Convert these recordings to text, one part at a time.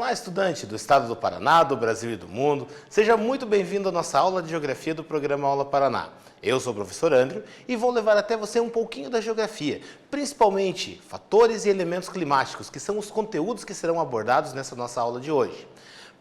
Olá, estudante do estado do Paraná, do Brasil e do mundo. Seja muito bem-vindo à nossa aula de Geografia do programa Aula Paraná. Eu sou o professor Andrew e vou levar até você um pouquinho da geografia, principalmente fatores e elementos climáticos, que são os conteúdos que serão abordados nessa nossa aula de hoje.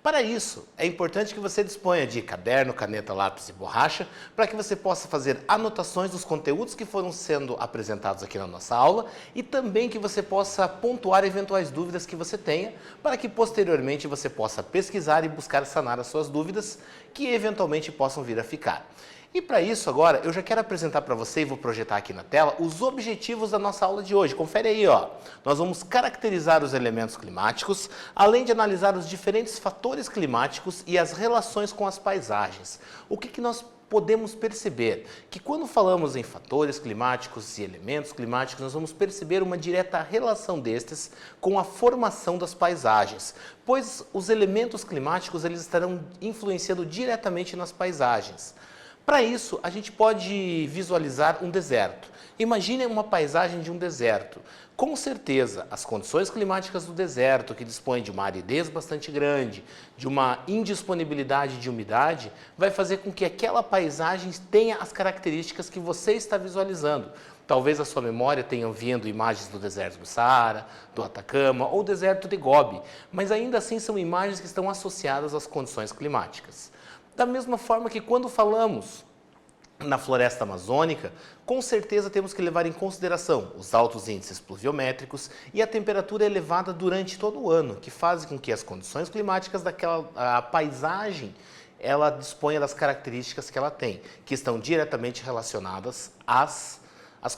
Para isso, é importante que você disponha de caderno, caneta, lápis e borracha, para que você possa fazer anotações dos conteúdos que foram sendo apresentados aqui na nossa aula e também que você possa pontuar eventuais dúvidas que você tenha, para que posteriormente você possa pesquisar e buscar sanar as suas dúvidas que eventualmente possam vir a ficar. E para isso agora, eu já quero apresentar para você e vou projetar aqui na tela os objetivos da nossa aula de hoje. Confere aí, ó. Nós vamos caracterizar os elementos climáticos, além de analisar os diferentes fatores climáticos e as relações com as paisagens. O que nós podemos perceber? Que quando falamos em fatores climáticos e elementos climáticos, nós vamos perceber uma direta relação destes com a formação das paisagens, pois os elementos climáticos eles estarão influenciando diretamente nas paisagens. Para isso, a gente pode visualizar um deserto. Imagine uma paisagem de um deserto. Com certeza, as condições climáticas do deserto, que dispõe de uma aridez bastante grande, de uma indisponibilidade de umidade, vai fazer com que aquela paisagem tenha as características que você está visualizando. Talvez a sua memória tenha vindo imagens do deserto do Saara, do Atacama ou deserto de Gobi, mas ainda assim são imagens que estão associadas às condições climáticas. Da mesma forma que quando falamos na floresta amazônica, com certeza temos que levar em consideração os altos índices pluviométricos e a temperatura elevada durante todo o ano, que fazem com que as condições climáticas a paisagem ela disponha das características que ela tem, que estão diretamente relacionadas às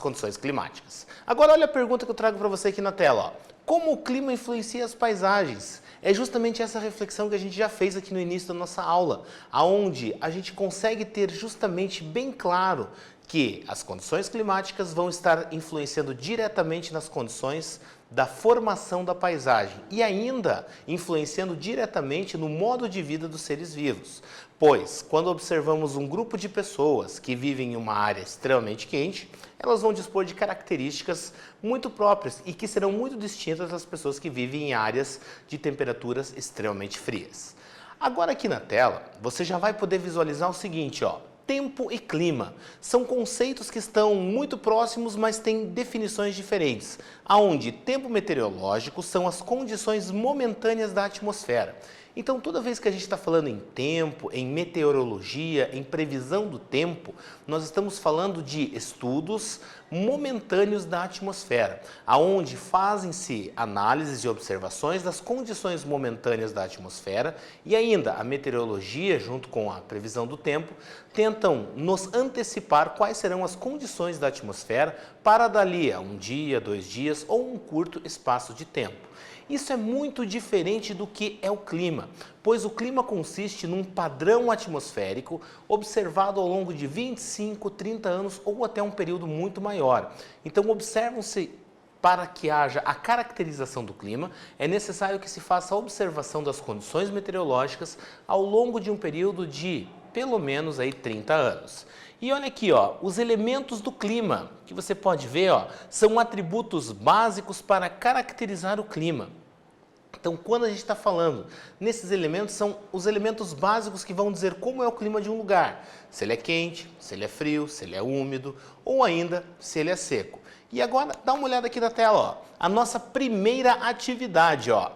condições climáticas. Agora olha a pergunta que eu trago para você aqui na tela. Ó. Como o clima influencia as paisagens? É justamente essa reflexão que a gente já fez aqui no início da nossa aula, onde a gente consegue ter justamente bem claro que as condições climáticas vão estar influenciando diretamente nas condições da formação da paisagem e ainda influenciando diretamente no modo de vida dos seres vivos. Pois, quando observamos um grupo de pessoas que vivem em uma área extremamente quente, elas vão dispor de características muito próprias e que serão muito distintas das pessoas que vivem em áreas de temperaturas extremamente frias. Agora aqui na tela, você já vai poder visualizar o seguinte, ó. Tempo e clima são conceitos que estão muito próximos, mas têm definições diferentes, onde tempo meteorológico são as condições momentâneas da atmosfera. Então, toda vez que a gente está falando em tempo, em meteorologia, em previsão do tempo, nós estamos falando de estudos momentâneos da atmosfera, aonde fazem-se análises e observações das condições momentâneas da atmosfera e ainda a meteorologia, junto com a previsão do tempo, tentam nos antecipar quais serão as condições da atmosfera para dali a um dia, 2 dias ou um curto espaço de tempo. Isso é muito diferente do que é o clima, pois o clima consiste num padrão atmosférico observado ao longo de 25, 30 anos ou até um período muito maior. Então, observam-se para que haja a caracterização do clima, é necessário que se faça a observação das condições meteorológicas ao longo de um período de pelo menos aí 30 anos. E olha aqui, ó, os elementos do clima, que você pode ver, ó, são atributos básicos para caracterizar o clima. Então, quando a gente está falando nesses elementos, são os elementos básicos que vão dizer como é o clima de um lugar. Se ele é quente, se ele é frio, se ele é úmido ou ainda se ele é seco. E agora, dá uma olhada aqui na tela, ó, a nossa primeira atividade, ó.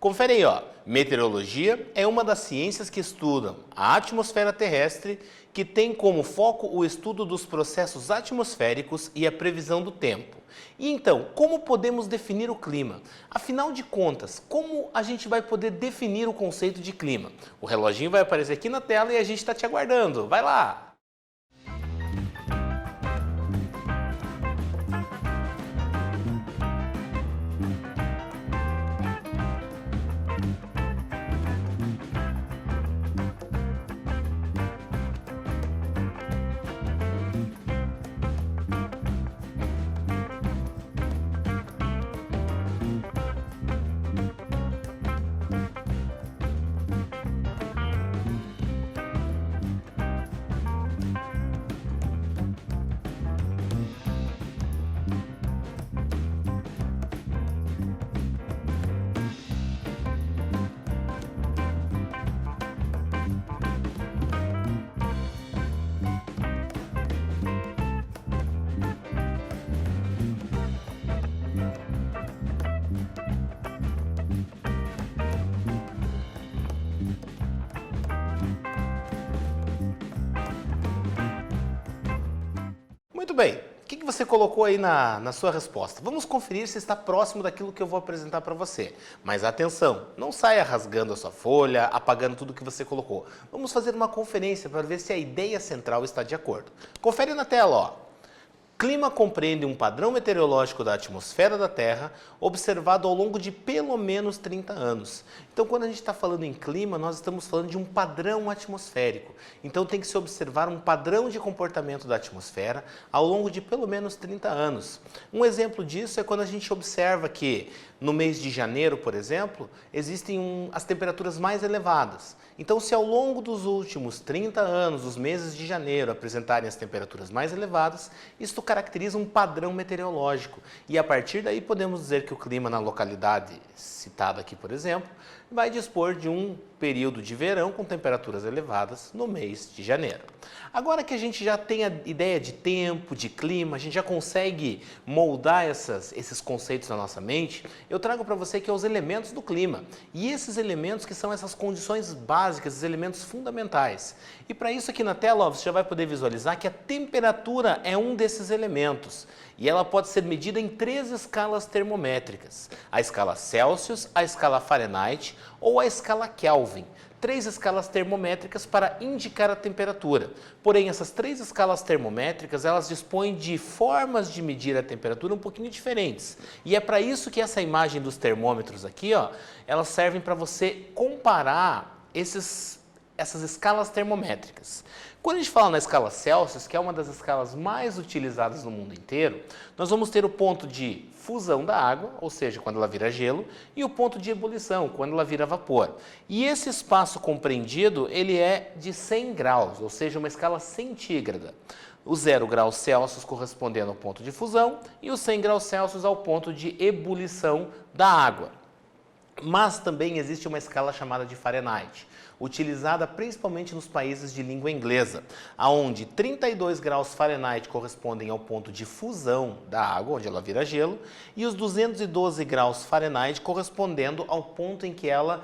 Confere aí, ó. Meteorologia é uma das ciências que estudam a atmosfera terrestre, que tem como foco o estudo dos processos atmosféricos e a previsão do tempo. E então, como podemos definir o clima? Afinal de contas, como a gente vai poder definir o conceito de clima? O reloginho vai aparecer aqui na tela e a gente está te aguardando. Vai lá! que você colocou aí na sua resposta? Vamos conferir se está próximo daquilo que eu vou apresentar para você. Mas atenção, não saia rasgando a sua folha, apagando tudo que você colocou. Vamos fazer uma conferência para ver se a ideia central está de acordo. Confere na tela, ó. Clima compreende um padrão meteorológico da atmosfera da Terra observado ao longo de pelo menos 30 anos. Então, quando a gente está falando em clima, nós estamos falando de um padrão atmosférico. Então, tem que se observar um padrão de comportamento da atmosfera ao longo de pelo menos 30 anos. Um exemplo disso é quando a gente observa que no mês de janeiro, por exemplo, existem as temperaturas mais elevadas. Então, se ao longo dos últimos 30 anos, os meses de janeiro apresentarem as temperaturas mais elevadas, isto caracteriza um padrão meteorológico. E a partir daí podemos dizer que o clima na localidade citada aqui, por exemplo, vai dispor de um período de verão com temperaturas elevadas no mês de janeiro. Agora que a gente já tem a ideia de tempo, de clima, a gente já consegue moldar esses conceitos na nossa mente, eu trago para você que os elementos do clima. E esses elementos que são essas condições básicas, esses elementos fundamentais. E para isso aqui na tela, ó, você já vai poder visualizar que a temperatura é um desses elementos. E ela pode ser medida em 3 escalas termométricas. A escala Celsius, a escala Fahrenheit ou a escala Kelvin. 3 escalas termométricas para indicar a temperatura. Porém, essas 3 escalas termométricas, elas dispõem de formas de medir a temperatura um pouquinho diferentes. E é para isso que essa imagem dos termômetros aqui, ó, elas servem para você comparar essas escalas termométricas. Quando a gente fala na escala Celsius, que é uma das escalas mais utilizadas no mundo inteiro, nós vamos ter o ponto de fusão da água, ou seja, quando ela vira gelo, e o ponto de ebulição, quando ela vira vapor. E esse espaço compreendido, ele é de 100 graus, ou seja, uma escala centígrada. O 0 graus Celsius correspondendo ao ponto de fusão e os 100 graus Celsius ao ponto de ebulição da água. Mas também existe uma escala chamada de Fahrenheit, utilizada principalmente nos países de língua inglesa, onde 32 graus Fahrenheit correspondem ao ponto de fusão da água, onde ela vira gelo, e os 212 graus Fahrenheit correspondendo ao ponto em que ela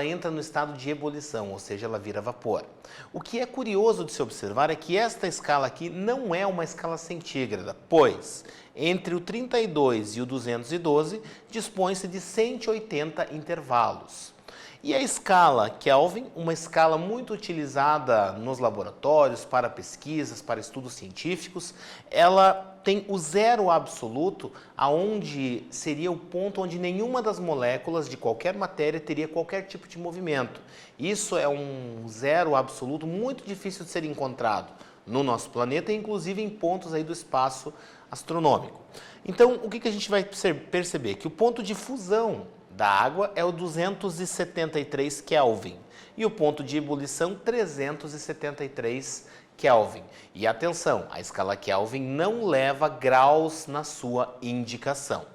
entra no estado de ebulição, ou seja, ela vira vapor. O que é curioso de se observar é que esta escala aqui não é uma escala centígrada, pois entre o 32 e o 212 dispõe-se de 180 intervalos. E a escala Kelvin, uma escala muito utilizada nos laboratórios para pesquisas, para estudos científicos, ela tem o 0 absoluto, aonde seria o ponto onde nenhuma das moléculas de qualquer matéria teria qualquer tipo de movimento. Isso é um 0 absoluto muito difícil de ser encontrado no nosso planeta, inclusive em pontos aí do espaço astronômico. Então, o que a gente vai perceber? Que o ponto de fusão da água é o 273 Kelvin e o ponto de ebulição 373 Kelvin. E atenção, a escala Kelvin não leva graus na sua indicação.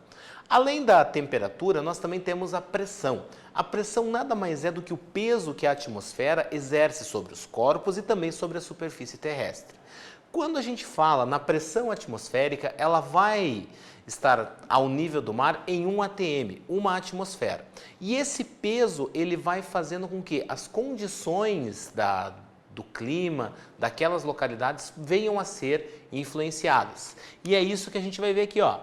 Além da temperatura, nós também temos a pressão. A pressão nada mais é do que o peso que a atmosfera exerce sobre os corpos e também sobre a superfície terrestre. Quando a gente fala na pressão atmosférica, ela vai estar ao nível do mar em 1 atm, uma atmosfera. E esse peso ele vai fazendo com que as condições do clima daquelas localidades venham a ser influenciadas. E é isso que a gente vai ver aqui, ó.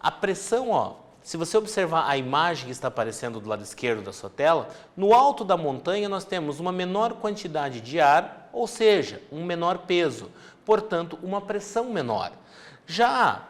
A pressão, ó, se você observar a imagem que está aparecendo do lado esquerdo da sua tela, no alto da montanha nós temos uma menor quantidade de ar, ou seja, um menor peso, portanto, uma pressão menor. Já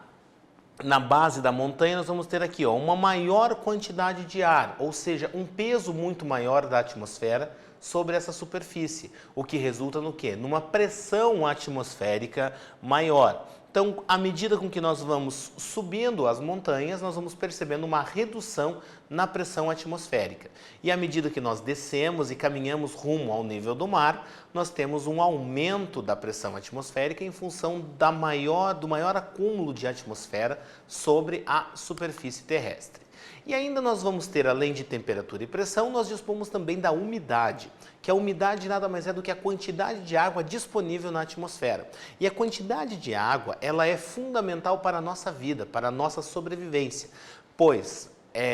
na base da montanha nós vamos ter aqui, ó, uma maior quantidade de ar, ou seja, um peso muito maior da atmosfera sobre essa superfície, o que resulta no quê? Numa pressão atmosférica maior. Então, à medida com que nós vamos subindo as montanhas, nós vamos percebendo uma redução na pressão atmosférica. E à medida que nós descemos e caminhamos rumo ao nível do mar, nós temos um aumento da pressão atmosférica em função do maior acúmulo de atmosfera sobre a superfície terrestre. E ainda nós vamos ter, além de temperatura e pressão, nós dispomos também da umidade, que a umidade nada mais é do que a quantidade de água disponível na atmosfera. E a quantidade de água, ela é fundamental para a nossa vida, para a nossa sobrevivência, pois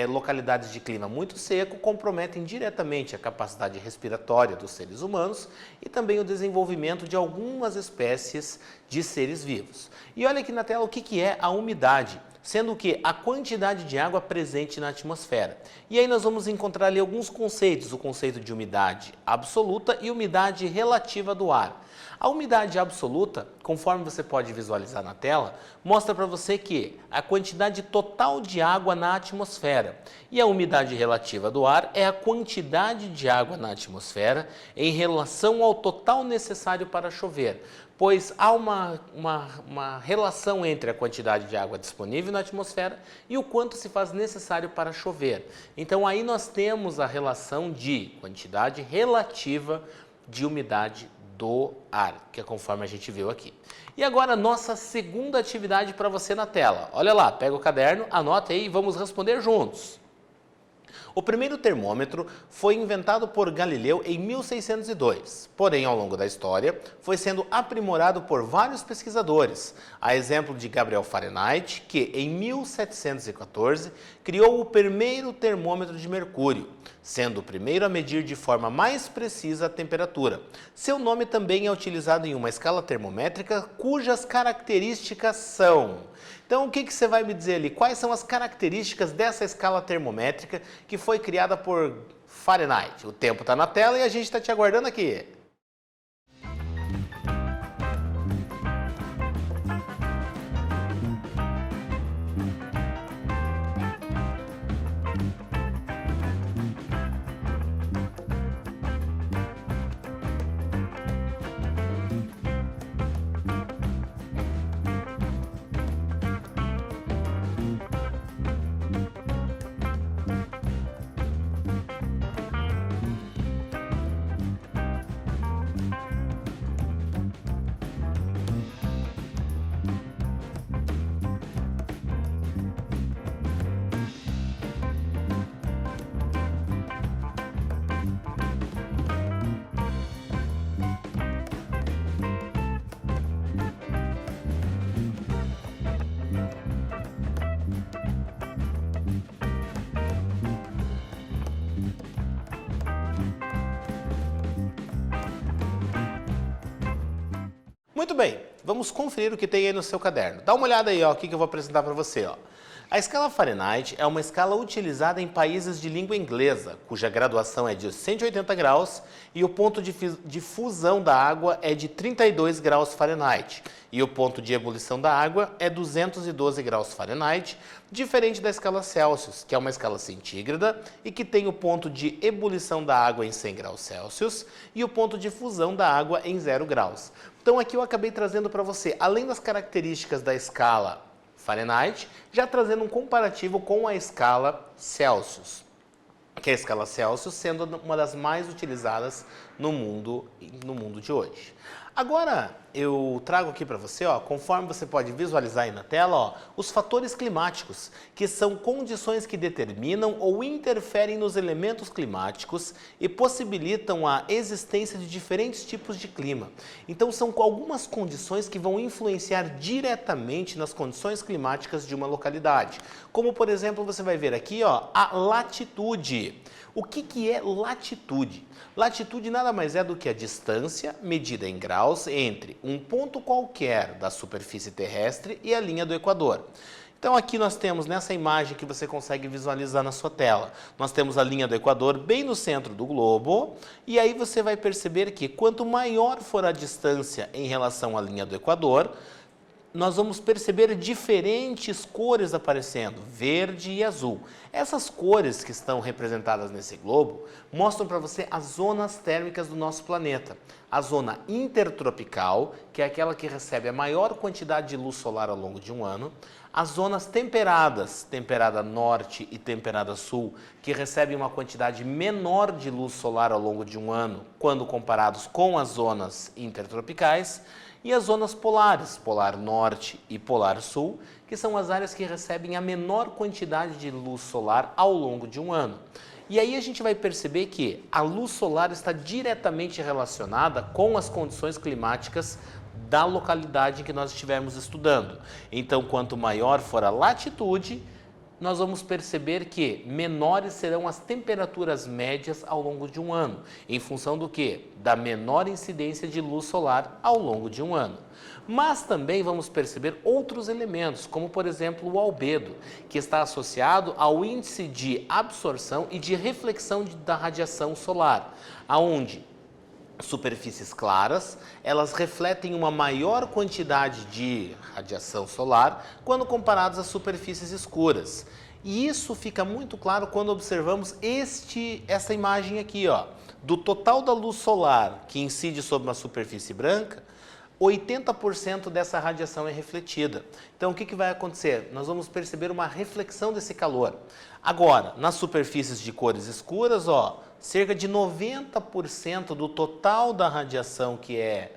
localidades de clima muito seco comprometem diretamente a capacidade respiratória dos seres humanos e também o desenvolvimento de algumas espécies de seres vivos. E olha aqui na tela o que é a umidade, sendo que a quantidade de água presente na atmosfera. E aí nós vamos encontrar ali alguns conceitos, o conceito de umidade absoluta e umidade relativa do ar. A umidade absoluta, conforme você pode visualizar na tela, mostra para você que a quantidade total de água na atmosfera. E a umidade relativa do ar é a quantidade de água na atmosfera em relação ao total necessário para chover, pois há uma relação entre a quantidade de água disponível na atmosfera e o quanto se faz necessário para chover. Então aí nós temos a relação de quantidade relativa de umidade do ar, que é conforme a gente viu aqui. E agora a nossa segunda atividade para você na tela. Olha lá, pega o caderno, anota aí e vamos responder juntos. O primeiro termômetro foi inventado por Galileu em 1602, porém, ao longo da história, foi sendo aprimorado por vários pesquisadores, a exemplo de Gabriel Fahrenheit, que em 1714 criou o primeiro termômetro de mercúrio, sendo o primeiro a medir de forma mais precisa a temperatura. Seu nome também é utilizado em uma escala termométrica cujas características são... Então, o que você vai me dizer ali? Quais são as características dessa escala termométrica que foi criada por Fahrenheit? O tempo está na tela e a gente está te aguardando aqui. Muito bem, vamos conferir o que tem aí no seu caderno. Dá uma olhada aí, ó, o que eu vou apresentar para você. Ó. A escala Fahrenheit é uma escala utilizada em países de língua inglesa, cuja graduação é de 180 graus e o ponto de fusão da água é de 32 graus Fahrenheit e o ponto de ebulição da água é 212 graus Fahrenheit, diferente da escala Celsius, que é uma escala centígrada e que tem o ponto de ebulição da água em 100 graus Celsius e o ponto de fusão da água em 0 graus. Então aqui eu acabei trazendo para você, além das características da escala Fahrenheit, já trazendo um comparativo com a escala Celsius, que é a escala Celsius sendo uma das mais utilizadas no mundo de hoje. Agora eu trago aqui para você, ó, conforme você pode visualizar aí na tela, ó, os fatores climáticos, que são condições que determinam ou interferem nos elementos climáticos e possibilitam a existência de diferentes tipos de clima. Então são algumas condições que vão influenciar diretamente nas condições climáticas de uma localidade. Como por exemplo, você vai ver aqui, ó, a latitude. O que é latitude? Latitude nada mais é do que a distância medida em graus entre um ponto qualquer da superfície terrestre e a linha do Equador. Então aqui nós temos nessa imagem que você consegue visualizar na sua tela, nós temos a linha do Equador bem no centro do globo e aí você vai perceber que quanto maior for a distância em relação à linha do Equador, nós vamos perceber diferentes cores aparecendo, verde e azul. Essas cores que estão representadas nesse globo mostram para você as zonas térmicas do nosso planeta. A zona intertropical, que é aquela que recebe a maior quantidade de luz solar ao longo de um ano. As zonas temperadas, temperada norte e temperada sul, que recebem uma quantidade menor de luz solar ao longo de um ano, quando comparados com as zonas intertropicais. E as zonas polares, polar norte e polar sul, que são as áreas que recebem a menor quantidade de luz solar ao longo de um ano. E aí a gente vai perceber que a luz solar está diretamente relacionada com as condições climáticas da localidade em que nós estivermos estudando. Então, quanto maior for a latitude, nós vamos perceber que menores serão as temperaturas médias ao longo de um ano, em função do quê? Da menor incidência de luz solar ao longo de um ano. Mas também vamos perceber outros elementos, como por exemplo o albedo, que está associado ao índice de absorção e de reflexão da radiação solar, aonde superfícies claras, elas refletem uma maior quantidade de radiação solar quando comparadas às superfícies escuras. E isso fica muito claro quando observamos essa imagem aqui, ó, do total da luz solar que incide sobre uma superfície branca, 80% dessa radiação é refletida. Então, o que vai acontecer? Nós vamos perceber uma reflexão desse calor. Agora, nas superfícies de cores escuras, ó, cerca de 90% do total da radiação que é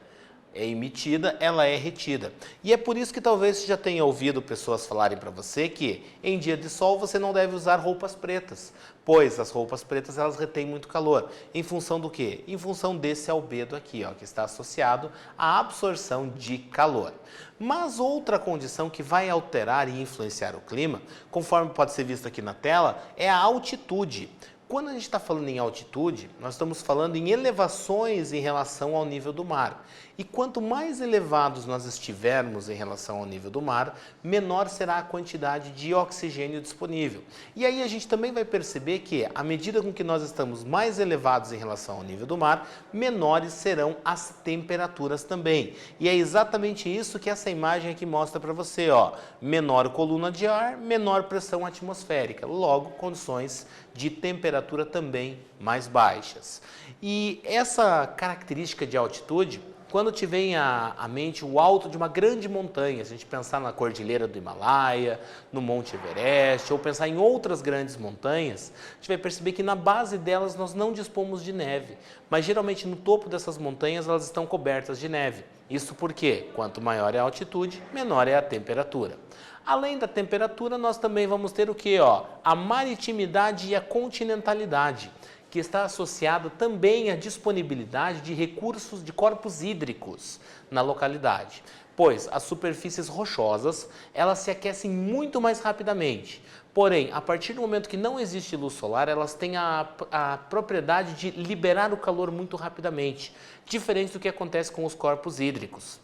emitida, ela é retida. E é por isso que talvez você já tenha ouvido pessoas falarem para você que em dia de sol você não deve usar roupas pretas, pois as roupas pretas elas retêm muito calor. Em função do quê? Em função desse albedo aqui, ó, que está associado à absorção de calor. Mas outra condição que vai alterar e influenciar o clima, conforme pode ser visto aqui na tela, é a altitude. Quando a gente está falando em altitude, nós estamos falando em elevações em relação ao nível do mar. E quanto mais elevados nós estivermos em relação ao nível do mar, menor será a quantidade de oxigênio disponível. E aí a gente também vai perceber que, à medida com que nós estamos mais elevados em relação ao nível do mar, menores serão as temperaturas também. E é exatamente isso que essa imagem aqui mostra para você, ó. Menor coluna de ar, menor pressão atmosférica, logo condições de temperatura também mais baixas. E essa característica de altitude, quando te vem à mente o alto de uma grande montanha, se a gente pensar na Cordilheira do Himalaia, no Monte Everest, ou pensar em outras grandes montanhas, a gente vai perceber que na base delas nós não dispomos de neve, mas geralmente no topo dessas montanhas elas estão cobertas de neve. Isso porque, quanto maior é a altitude, menor é a temperatura. Além da temperatura, nós também vamos ter o que? A maritimidade e a continentalidade, que está associada também à disponibilidade de recursos de corpos hídricos na localidade, pois as superfícies rochosas, elas se aquecem muito mais rapidamente. Porém, a partir do momento que não existe luz solar, elas têm a propriedade de liberar o calor muito rapidamente, diferente do que acontece com os corpos hídricos,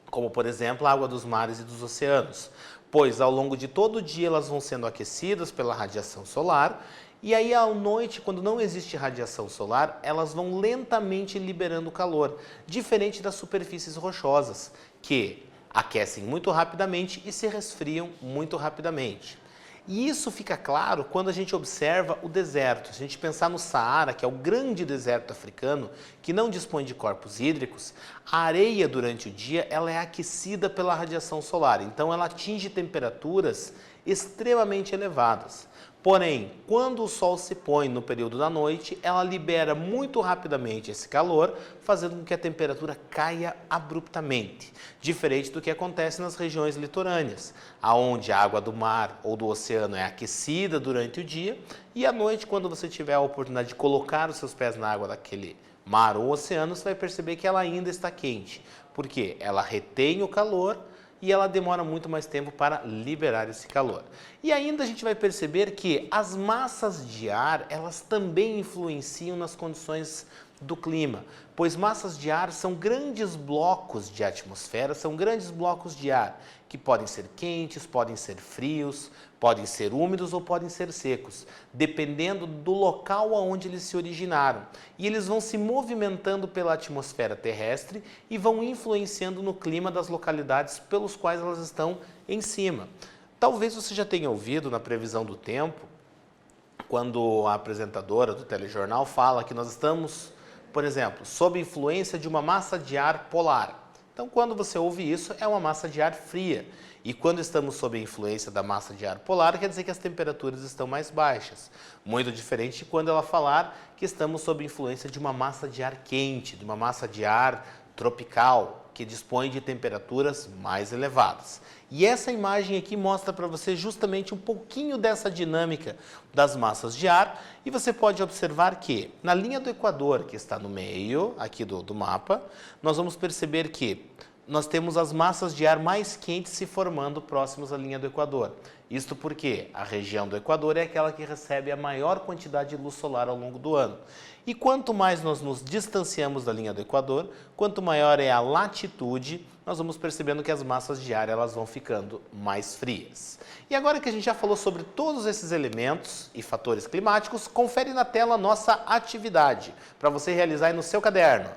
como por exemplo a água dos mares e dos oceanos, pois ao longo de todo o dia elas vão sendo aquecidas pela radiação solar, e aí à noite, quando não existe radiação solar, elas vão lentamente liberando calor, diferente das superfícies rochosas, que aquecem muito rapidamente e se resfriam muito rapidamente. E isso fica claro quando a gente observa o deserto. Se a gente pensar no Saara, que é o grande deserto africano, que não dispõe de corpos hídricos, a areia durante o dia ela é aquecida pela radiação solar, então ela atinge temperaturas extremamente elevadas. Porém, quando o sol se põe no período da noite, ela libera muito rapidamente esse calor, fazendo com que a temperatura caia abruptamente, diferente do que acontece nas regiões litorâneas, onde a água do mar ou do oceano é aquecida durante o dia e à noite, quando você tiver a oportunidade de colocar os seus pés na água daquele mar ou oceano, você vai perceber que ela ainda está quente, porque ela retém o calor e ela demora muito mais tempo para liberar esse calor. E ainda a gente vai perceber que as massas de ar, elas também influenciam nas condições do clima, pois massas de ar são grandes blocos de atmosfera, são grandes blocos de ar, que podem ser quentes, podem ser frios, podem ser úmidos ou podem ser secos, dependendo do local onde eles se originaram. E eles vão se movimentando pela atmosfera terrestre e vão influenciando no clima das localidades pelos quais elas estão em cima. Talvez você já tenha ouvido na previsão do tempo, quando a apresentadora do telejornal fala que nós estamos, por exemplo, sob influência de uma massa de ar polar. Então, quando você ouve isso, é uma massa de ar fria. E quando estamos sob a influência da massa de ar polar, quer dizer que as temperaturas estão mais baixas. Muito diferente de quando ela falar que estamos sob influência de uma massa de ar quente, de uma massa de ar tropical, que dispõe de temperaturas mais elevadas. E essa imagem aqui mostra para você justamente um pouquinho dessa dinâmica das massas de ar, e você pode observar que na linha do Equador, que está no meio aqui do mapa, nós vamos perceber que nós temos as massas de ar mais quentes se formando próximos à linha do Equador. Isto porque a região do Equador é aquela que recebe a maior quantidade de luz solar ao longo do ano. E quanto mais nós nos distanciamos da linha do Equador, quanto maior é a latitude, nós vamos percebendo que as massas de ar elas vão ficando mais frias. E agora que a gente já falou sobre todos esses elementos e fatores climáticos, confere na tela a nossa atividade, para você realizar aí no seu caderno.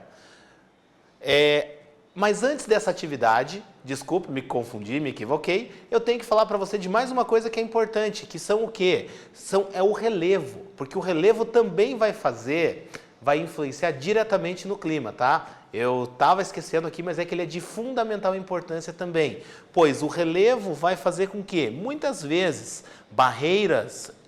Mas antes dessa atividade, desculpe, me confundi, me equivoquei, eu tenho que falar para você de mais uma coisa que é importante, que são o quê? É o relevo, porque o relevo também vai influenciar diretamente no clima, tá? Eu estava esquecendo aqui, mas é que ele é de fundamental importância também, pois o relevo vai fazer com que, muitas vezes,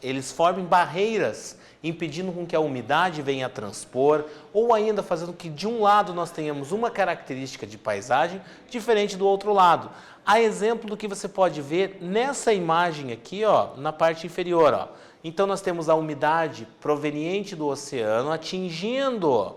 eles formem barreiras, impedindo com que a umidade venha a transpor, ou ainda fazendo que de um lado nós tenhamos uma característica de paisagem diferente do outro lado. A exemplo do que você pode ver nessa imagem aqui, ó, na parte inferior. Ó. Então nós temos a umidade proveniente do oceano atingindo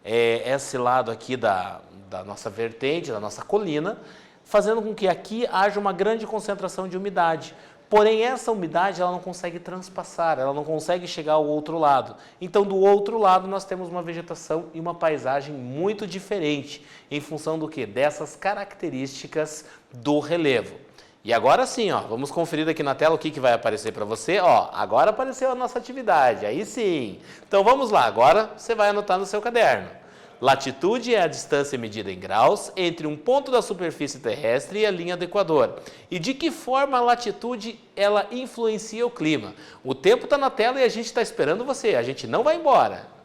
esse lado aqui da nossa vertente, da nossa colina, fazendo com que aqui haja uma grande concentração de umidade. Porém, essa umidade ela não consegue transpassar, ela não consegue chegar ao outro lado. Então, do outro lado, nós temos uma vegetação e uma paisagem muito diferente, em função do quê? Dessas características do relevo. E agora sim, ó, vamos conferir aqui na tela o que vai aparecer para você. Ó, agora apareceu a nossa atividade, aí sim. Então, vamos lá, agora você vai anotar no seu caderno. Latitude é a distância medida em graus entre um ponto da superfície terrestre e a linha do Equador. E de que forma a latitude ela influencia o clima? O tempo está na tela e a gente está esperando você, a gente não vai embora.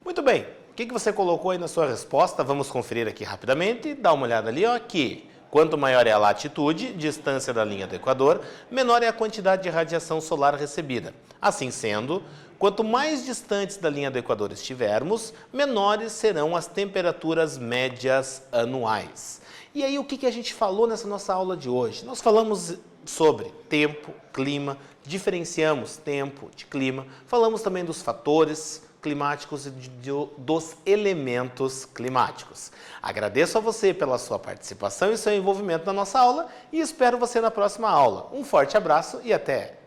Muito bem, o que você colocou aí na sua resposta? Vamos conferir aqui rapidamente, dá uma olhada ali, ó, que quanto maior é a latitude, distância da linha do Equador, menor é a quantidade de radiação solar recebida. Assim sendo, quanto mais distantes da linha do Equador estivermos, menores serão as temperaturas médias anuais. E aí, o que a gente falou nessa nossa aula de hoje? Nós falamos sobre tempo, clima, diferenciamos tempo de clima, falamos também dos fatores climáticos e dos elementos climáticos. Agradeço a você pela sua participação e seu envolvimento na nossa aula e espero você na próxima aula. Um forte abraço e até!